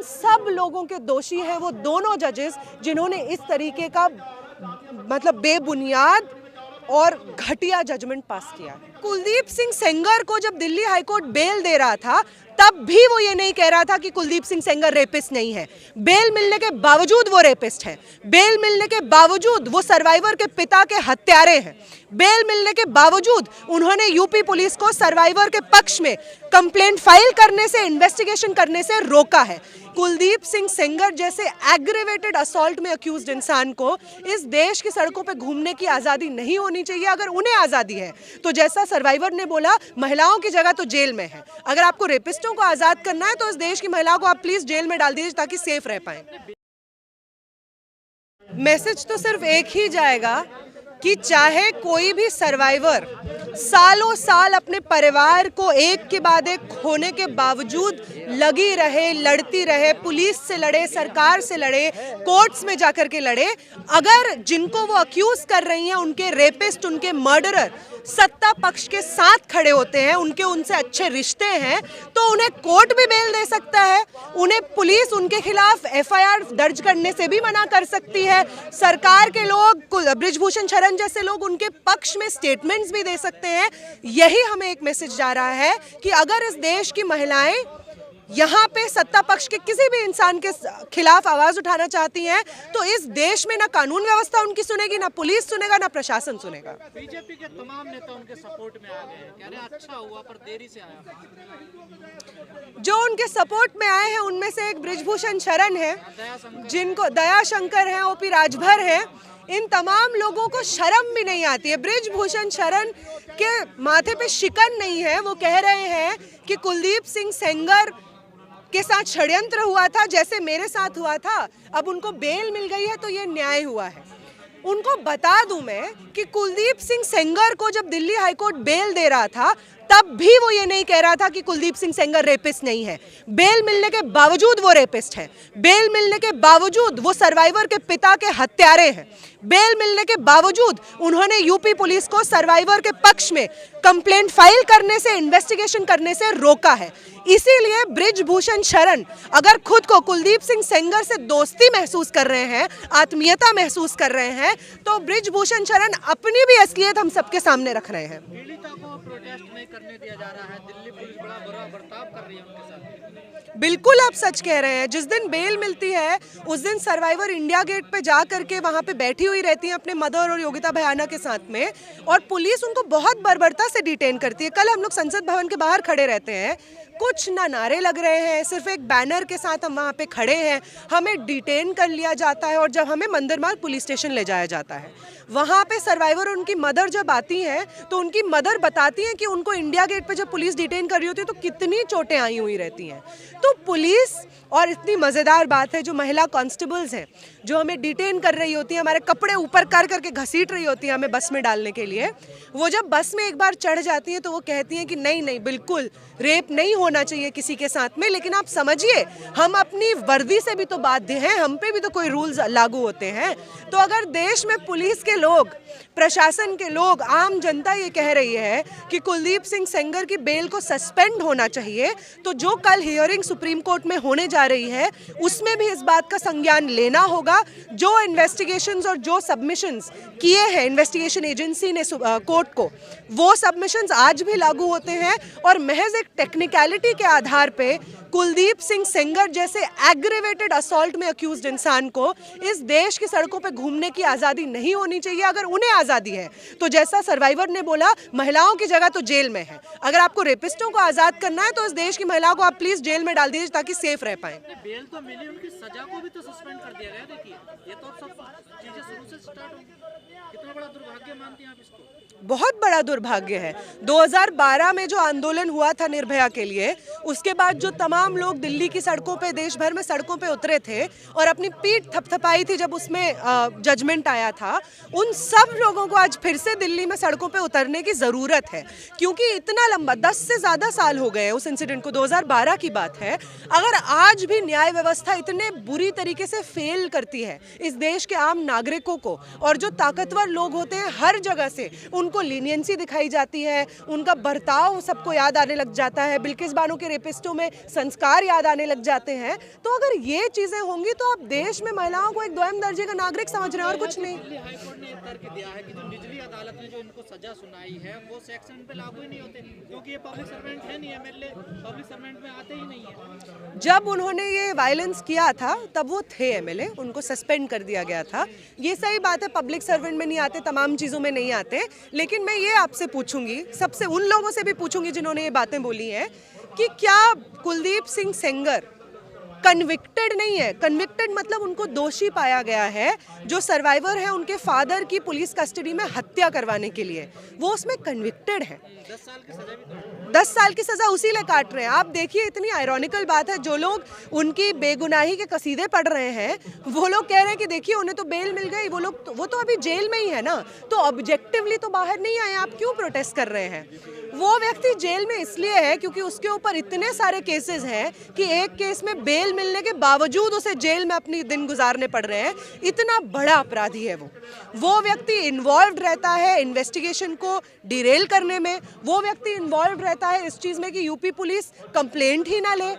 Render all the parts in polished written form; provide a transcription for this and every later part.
सब लोगों के दोषी हैं वो दोनों जजेस जिन्होंने इस तरीके का मतलब बेबुनियाद और घटिया जजमेंट पास किया। कुलदीप सिंह सेंगर को जब दिल्ली हाईकोर्ट बेल दे रहा था तब भी वो ये नहीं कह रहा था कि कुलदीप सिंह सेंगर रेपिस्ट नहीं है। बेल मिलने के बावजूद वो रेपिस्ट है। बेल मिलने के बावजूद वो सर्वाइवर के पिता के हत्यारे हैं। बेल मिलने के बावजूद उन्होंने यूपी पुलिस को सर्वाइवर के पक्ष में कंप्लेंट फाइल करने से, इन्वेस्टिगेशन करने से रोका है। कुलदीप सिंह सेंगर जैसे एग्रीवेटेड असॉल्ट में अक्यूज्ड इंसान को इस देश की सड़कों पे घूमने की आज़ादी नहीं होनी चाहिए। अगर उन्हें आज़ादी है तो जैसा सर्वाइवर ने बोला, महिलाओं की जगह तो जेल में है। अगर आपको रेपिस्टों को आज़ाद करना है तो इस देश की महिलाओं को आप प्लीज़ जेल में डाल दीजिए ताकि सेफ रह पाएं। मैसेज तो सिर्फ एक ही जाएगा कि चाहे कोई भी सर्वाइवर सालों साल अपने परिवार को एक के बाद एक खोने के बावजूद लगी रहे, लड़ती रहे, पुलिस से लड़े, सरकार से लड़े, कोर्ट्स में जाकर के लड़े, अगर जिनको वो अक्यूज कर रही हैं उनके रेपिस्ट, उनके मर्डरर सत्ता पक्ष के साथ खड़े होते हैं, उनके उनसे अच्छे रिश्ते हैं, तो उन्हें कोर्ट भी बेल दे सकता है। उन्हें पुलिस उनके खिलाफ एफआईआर दर्ज करने से भी मना कर सकती है। सरकार के लोग, बृजभूषण शरण जैसे लोग उनके पक्ष में स्टेटमेंट्स भी दे सकते हैं। यही हमें एक मैसेज जा रहा है कि अगर इस देश की महिलाएं यहाँ पे सत्ता पक्ष के किसी भी इंसान के खिलाफ आवाज उठाना चाहती हैं तो इस देश में ना कानून व्यवस्था उनकी सुनेगी, ना पुलिस सुनेगा, ना प्रशासन सुनेगा। बीजेपी के तमाम नेता उनके सपोर्ट में आ गए हैं, कह रहे हैं अच्छा हुआ पर देरी से आया। जो उनके सपोर्ट में आए हैं उनमें से एक बृजभूषण शरण है, जिनको दयाशंकर है, ओपी राजभर है। इन तमाम लोगों को शर्म भी नहीं आती है। बृजभूषण शरण के माथे पे शिकन नहीं है। वो कह रहे हैं कि कुलदीप सिंह सेंगर के साथ षड्यंत्र हुआ था जैसे मेरे साथ हुआ था, अब उनको बेल मिल गई है तो ये न्याय हुआ है। उनको बता दूं मैं कि कुलदीप सिंह सेंगर को जब दिल्ली हाईकोर्ट बेल दे रहा था तब भी वो ये नहीं कह रहा था कि कुलदीप सिंह सेंगर रेपिस्ट नहीं है। बेल मिलने के बावजूद वो रेपिस्ट है। बेल मिलने के बावजूद वो सर्वाइवर के पिता के हत्यारे हैं। बेल मिलने के बावजूद उन्होंने यूपी पुलिस को सर्वाइवर के पक्ष में कंप्लेंट फाइल करने से, इन्वेस्टिगेशन करने से रोका है। इसीलिए बृजभूषण शरण अगर खुद को कुलदीप सिंह सेंगर से दोस्ती महसूस कर रहे हैं, आत्मीयता महसूस कर रहे हैं, तो बृजभूषण शरण अपनी भी असलियत हम सबके सामने रख रहे हैं। पीड़िता को प्रोटेस्ट नहीं करने दिया जा रहा है, दिल्ली पुलिस बड़ा बुरा बर्ताव कर रही है उनके साथ। बिल्कुल आप सच कह रहे हैं। जिस दिन बेल मिलती है उस दिन सर्वाइवर इंडिया गेट पे जा करके वहाँ पे बैठी हुई रहती है अपने मदर और योगिता भयाना के साथ में, और पुलिस उनको बहुत बर्बरता से डिटेन करती है। कल हम लोग संसद भवन के बाहर खड़े रहते हैं, कुछ ना नारे लग रहे हैं, सिर्फ एक बैनर के साथ हम वहाँ पे खड़े हैं, हमें डिटेन कर लिया जाता है और जब हमें मंदिरमार्ग पुलिस स्टेशन ले जाया जाता है, वहाँ पे सर्वाइवर और उनकी मदर जब आती हैं तो उनकी मदर बताती हैं कि उनको इंडिया गेट पे जब पुलिस डिटेन कर रही होती है तो कितनी चोटें आई हुई रहती हैं। तो पुलिस, और इतनी मज़ेदार बात है, जो महिला कांस्टेबल्स हैं जो हमें डिटेन कर रही होती हैं, हमारे कपड़े ऊपर कर करके घसीट रही होती हैं हमें बस में डालने के लिए, वो जब बस में एक बार चढ़ जाती हैं तो वो कहती हैं कि नहीं नहीं, बिल्कुल रेप नहीं होना चाहिए किसी के साथ में, लेकिन आप समझिए हम अपनी वर्दी से भी तो बाध्य हैं, हम पे भी तो कोई रूल्स लागू होते हैं। तो अगर देश में पुलिस के लोग, प्रशासन के लोग, आम जनता ये कह रही है कि कुलदीप सिंह सेंगर की बेल को सस्पेंड होना चाहिए, तो जो कल हियरिंग सुप्रीम कोर्ट में होने जा रही है उसमें भी इस बात का संज्ञान लेना होगा। जो इन्वेस्टिगेशंस और जो सबमिशंस किए हैं इन्वेस्टिगेशन एजेंसी ने कोर्ट को, वो सबमिशंस आज भी लागू होते हैं और महज एक टेक्निकलिटी के आधार पे कुलदीप सिंह सेंगर जैसे एग्रीवेटेड असॉल्ट में अक्यूज्ड इंसान को इस देश की सड़कों पे घूमने की आज़ादी नहीं होनी चाहिए। अगर उन्हें आज़ादी है तो जैसा सर्वाइवर ने बोला, महिलाओं की जगह तो जेल में है। अगर आपको रेपिस्टों को आज़ाद करना है तो इस देश की महिलाओं को आप प्लीज़ जेल में डाल दीजिए ताकि सेफ रह पाएं। बेल तो मिली, उनकी सजा को भी तो सस्पेंड कर दिया गया। देखिए ये तो सब चीजें शुरू से स्टार्ट होंगी। कितना बड़ा दुर्भाग्य मानती हैं आप इसको? बहुत बड़ा दुर्भाग्य है। 2012 में जो आंदोलन हुआ था निर्भया के लिए, उसके बाद जो तमाम लोग दिल्ली की सड़कों पे, देश भर में सड़कों पे उतरे थे और अपनी पीठ थपथपाई थी जब उसमें जजमेंट आया था, उन सब लोगों को आज फिर से दिल्ली में सड़कों पे उतरने की ज़रूरत है। क्योंकि इतना लंबा, 10 से ज़्यादा साल हो गए उस इंसिडेंट को, 2012 की बात है। अगर आज भी न्याय व्यवस्था इतने बुरी तरीके से फेल करती है इस देश के आम नागरिकों को, और जो ताकतवर लोग होते हैं हर जगह से उनको लीनियंसी दिखाई जाती है, उनका बर्ताव सबको याद आने लग जाता है। बिल्किस मेज़बानों के रेपिस्टों में संस्कार याद आने लग जाते हैं। तो अगर ये चीज़ें होंगी तो आप देश में महिलाओं को एक द्वैम दर्जे का नागरिक समझ रहे हैं और कुछ नहीं। दिल्ली हाई कोर्ट ने एक तर्क दिया है कि जो निचली अदालत ने जो इनको सजा सुनाई है वो सेक्शन पे लागू ही नहीं होते, क्योंकि ये पब्लिक सर्वेंट है नहीं, एमएलए पब्लिक सर्वेंट में आते ही नहीं है। जब उन्होंने ये वायलेंस किया था तब वो थे एमएलए, उनको सस्पेंड कर दिया गया था। ये सही बात है, पब्लिक सर्वेंट में नहीं आते, तमाम चीज़ों में नहीं आते। लेकिन मैं ये आपसे पूछूंगी, सबसे उन लोगों से भी पूछूंगी जिन्होंने ये बातें बोली हैं, कि क्या कुलदीप सिंह सेंगर कन्विक्टेड नहीं है? कन्विक्टेड मतलब उनको दोषी पाया गया है। जो सर्वाइवर है उनके फादर की पुलिस कस्टडी में हत्या करवाने के लिए, वो उसमें कन्विक्टेड है। 10 साल की सजा भी 10 साल की सजा उसी लिए काट रहे हैं। आप देखिए, इतनी आयरॉनिकल बात है, जो लोग उनकी बेगुनाही के कसीदे पढ़ रहे हैं वो लोग कह रहे हैं कि देखिए उन्हें तो बेल मिल गई, वो तो अभी जेल में ही है ना, तो ऑब्जेक्टिवली तो बाहर नहीं आए, आप क्यों प्रोटेस्ट कर रहे हैं? वो व्यक्ति जेल में इसलिए है क्योंकि उसके ऊपर इतने सारे केसेस हैं कि एक केस में बेल मिलने के बावजूद उसे जेल में अपनी दिन गुजारने पड़ रहे हैं। इतना बड़ा अपराधी है वो व्यक्ति इन्वॉल्व रहता है इन्वेस्टिगेशन को डिरेल करने में। वो व्यक्ति इन्वॉल्व रहता है इस चीज़ में कि यूपी पुलिस कंप्लेंट ही ना ले।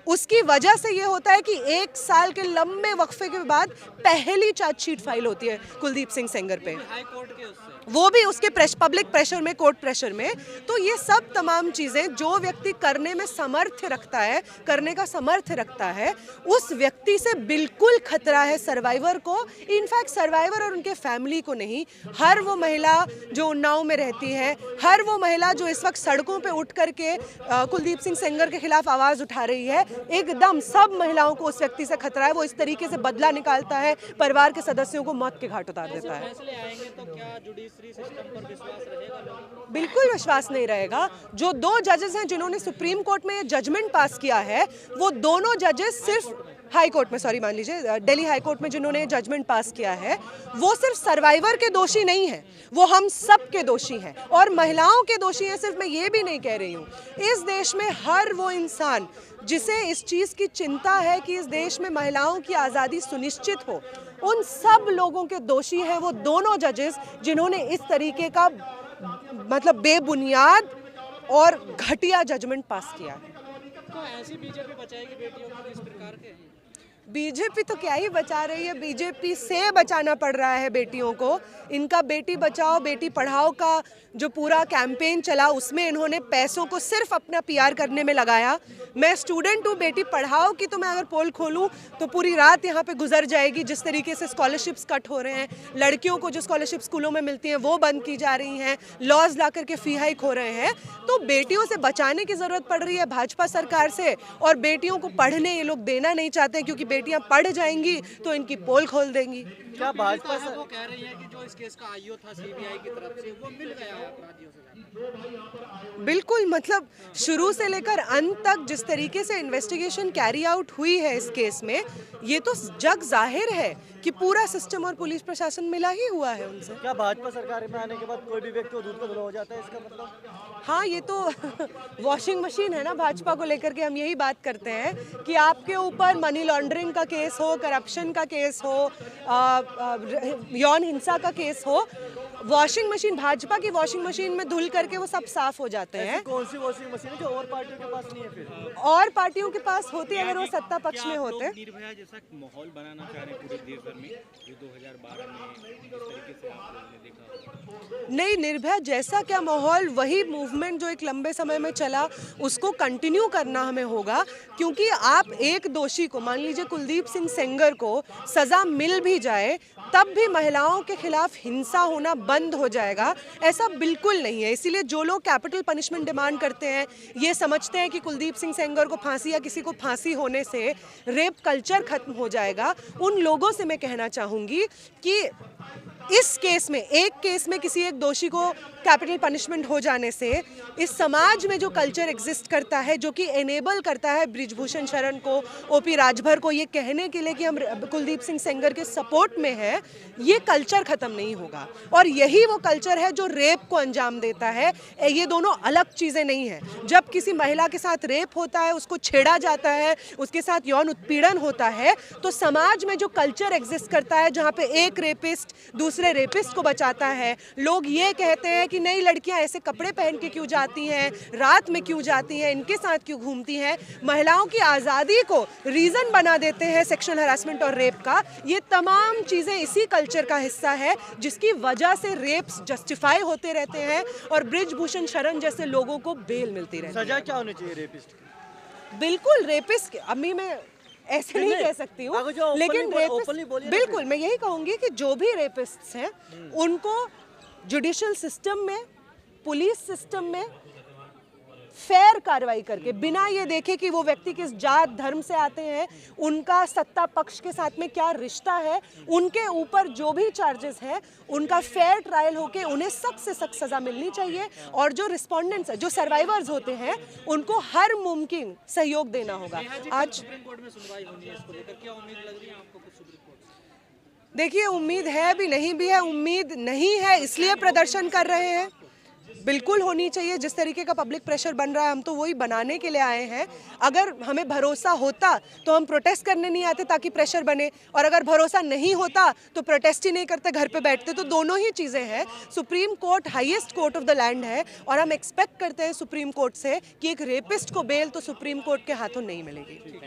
उसकी वजह से ये होता है कि 1 साल के लंबे वक्फे के बाद पहली चार्जशीट फाइल होती है कुलदीप सिंह सेंगर पे, हाई कोर्ट के उससे वो भी उसके पब्लिक प्रेशर में, कोर्ट प्रेशर में। तो ये सब तमाम चीज़ें जो व्यक्ति करने में समर्थ रखता है, करने का समर्थ रखता है, उस व्यक्ति से बिल्कुल खतरा है सर्वाइवर को। इनफैक्ट सर्वाइवर और उनके फैमिली को नहीं, हर वो महिला जो उन्नाव में रहती है, हर वो महिला जो इस वक्त सड़कों पे उठ करके कुलदीप सिंह सेंगर के खिलाफ आवाज़ उठा रही है, एकदम सब महिलाओं को उस व्यक्ति से खतरा है। वो इस तरीके से बदला निकालता है, परिवार के सदस्यों को मौत के घाट उतार देता है। फैसले आएंगे तो क्या जुडिशरी सिस्टम पर विश्वास रहेगा लोगों? बिल्कुल विश्वास नहीं रहेगा। जो 2 जजेस हैं जिन्होंने सुप्रीम कोर्ट में ये जजमेंट पास किया है, वो दोनों जजेस सिर्फ हाई कोर्ट में, सॉरी मान लीजिए दिल्ली हाई कोर्ट में जिन्होंने जजमेंट पास किया है, वो सिर्फ सर्वाइवर के दोषी नहीं है, वो हम सब के दोषी हैं और महिलाओं के दोषी हैं। सिर्फ मैं ये भी नहीं कह रही हूँ, इस देश में हर वो इंसान जिसे इस चीज़ की चिंता है कि इस देश में महिलाओं की आज़ादी सुनिश्चित हो, उन सब लोगों के दोषी हैं वो दोनों जजेस जिन्होंने इस तरीके का मतलब बेबुनियाद और घटिया जजमेंट पास किया है। तो ऐसी बीजेपी बचाएगी बेटियों को किस प्रकार के? बीजेपी तो क्या ही बचा रही है, बीजेपी से बचाना पड़ रहा है बेटियों को। इनका बेटी बचाओ बेटी पढ़ाओ का जो पूरा कैंपेन चला, उसमें इन्होंने पैसों को सिर्फ अपना पीआर करने में लगाया। मैं स्टूडेंट हूँ, बेटी पढ़ाओ की तो मैं अगर पोल खोलूँ तो पूरी रात यहाँ पे गुजर जाएगी। जिस तरीके से स्कॉलरशिप्स कट हो रहे हैं, लड़कियों को जो स्कॉलरशिप स्कूलों में मिलती हैं वो बंद की जा रही हैं, लॉज ला करके फी हाइक हो रहे हैं, तो बेटियों से बचाने की ज़रूरत पड़ रही है भाजपा सरकार से। और बेटियों को पढ़ने ये लोग देना नहीं चाहते क्योंकि बेटियां पढ़ जाएंगी तो इनकी पोल खोल देंगी। क्या भाजपा वो कह रही है कि जो इस केस का आईओ था सीबीआई की तरफ से, वो मिल गया है अपराधियों से? बिल्कुल, मतलब शुरू से लेकर अंत तक जिस तरीके से इन्वेस्टिगेशन कैरी आउट हुई है इस केस में, ये तो जग जाहिर है कि पूरा सिस्टम और पुलिस प्रशासन मिला ही हुआ है उनसे। क्या भाजपा सरकार में आने के बाद कोई भी व्यक्ति दूध का धुला हो जाता है, इसका मतलब? हाँ, ये तो वॉशिंग मशीन है ना भाजपा को लेकर के। हम यही बात करते हैं कि आपके ऊपर मनी लॉन्ड्रिंग का केस हो, करप्शन का केस हो, यौन हिंसा का केस हो, वॉशिंग मशीन, भाजपा की वॉशिंग मशीन में धुल करके वो सब साफ हो जाते हैं। कौन सी वॉशिंग मशीन है जो और पार्टियों के पास नहीं है? फिर और पार्टियों के पास होती अगर वो सत्ता पक्ष में होते। निर्भया जैसा माहौल बनाना चाह रहे हैं पूरे देश भर में, जो 2012 में जिस तरीके से आप लोगों ने देखा? नहीं, निर्भया जैसा क्या माहौल, वही मूवमेंट जो एक लंबे समय में चला उसको कंटिन्यू करना हमें होगा। क्योंकि आप एक दोषी को, मान लीजिए कुलदीप सिंह सेंगर को सज़ा मिल भी जाए, तब भी महिलाओं के खिलाफ हिंसा होना बंद हो जाएगा, ऐसा बिल्कुल नहीं है। इसीलिए जो लोग कैपिटल पनिशमेंट डिमांड करते हैं, ये समझते हैं कि कुलदीप सिंह सेंगर को फांसी या किसी को फांसी होने से रेप कल्चर खत्म हो जाएगा, उन लोगों से मैं कहना चाहूँगी कि इस केस में, एक केस में किसी एक दोषी को कैपिटल पनिशमेंट हो जाने से इस समाज में जो कल्चर एग्जिस्ट करता है, जो कि एनेबल करता है बृजभूषण शरण को, ओपी राजभर को ये कहने के लिए कि हम कुलदीप सिंह सेंगर के सपोर्ट में हैं, ये कल्चर ख़त्म नहीं होगा। और यही वो कल्चर है जो रेप को अंजाम देता है। ये दोनों अलग चीज़ें नहीं हैं। जब किसी महिला के साथ रेप होता है, उसको छेड़ा जाता है, उसके साथ यौन उत्पीड़न होता है, तो समाज में जो कल्चर एग्जिस्ट करता है, जहाँ पे एक रेपिस्ट दूसरे रेपिस्ट को बचाता है, लोग ये कहते हैं कि कि नई लड़कियां ऐसे कपड़े पहन के क्यों जाती हैं, रात में क्यों जाती हैं, इनके साथ क्यों घूमती हैं, महिलाओं की आज़ादी को रीज़न बना देते हैं सेक्सुअल हरासमेंट और रेप का। ये तमाम चीज़ें इसी कल्चर का हिस्सा है जिसकी वजह से रेप्स जस्टिफाई होते रहते हैं और ब्रिजभूषण शरण जैसे लोगों को बेल मिलती रहती है। सजा क्या होनी चाहिए रेपिस्ट की? बिल्कुल रेपिस्ट, अभी मैं ऐसे नहीं कह सकती हूँ, आगे जो लेकिन openly बोलिए ना बिल्कुल मैं यही कहूँगी कि जो भी रेपिस्ट्स हैं उनको जुडिशियल सिस्टम में, पुलिस सिस्टम में फेयर कार्रवाई करके, बिना ये देखे कि वो व्यक्ति किस जात धर्म से आते हैं, उनका सत्ता पक्ष के साथ में क्या रिश्ता है, उनके ऊपर जो भी चार्जेस हैं उनका फेयर ट्रायल होके उन्हें सख्त से सख्त सजा मिलनी चाहिए। और जो रिस्पोंडेंट्स जो सर्वाइवर्स होते हैं उनको हर मुमकिन सहयोग देना होगा। आज सुप्रीम कोर्ट में सुनवाई होनी है, इसको लेकर क्या उम्मीद लग रही है आपको कुछ सुप्रीम कोर्ट से? देखिए, उम्मीद है भी नहीं भी है, उम्मीद नहीं है इसलिए प्रदर्शन कर रहे हैं। बिल्कुल होनी चाहिए, जिस तरीके का पब्लिक प्रेशर बन रहा है हम तो वही बनाने के लिए आए हैं। अगर हमें भरोसा होता तो हम प्रोटेस्ट करने नहीं आते ताकि प्रेशर बने, और अगर भरोसा नहीं होता तो प्रोटेस्ट ही नहीं करते, घर पे बैठते। तो दोनों ही चीज़ें हैं। Supreme court highest court of the land है और हम एक्सपेक्ट करते हैं सुप्रीम कोर्ट से कि एक रेपिस्ट को बेल तो सुप्रीम कोर्ट के हाथों नहीं मिलेगी।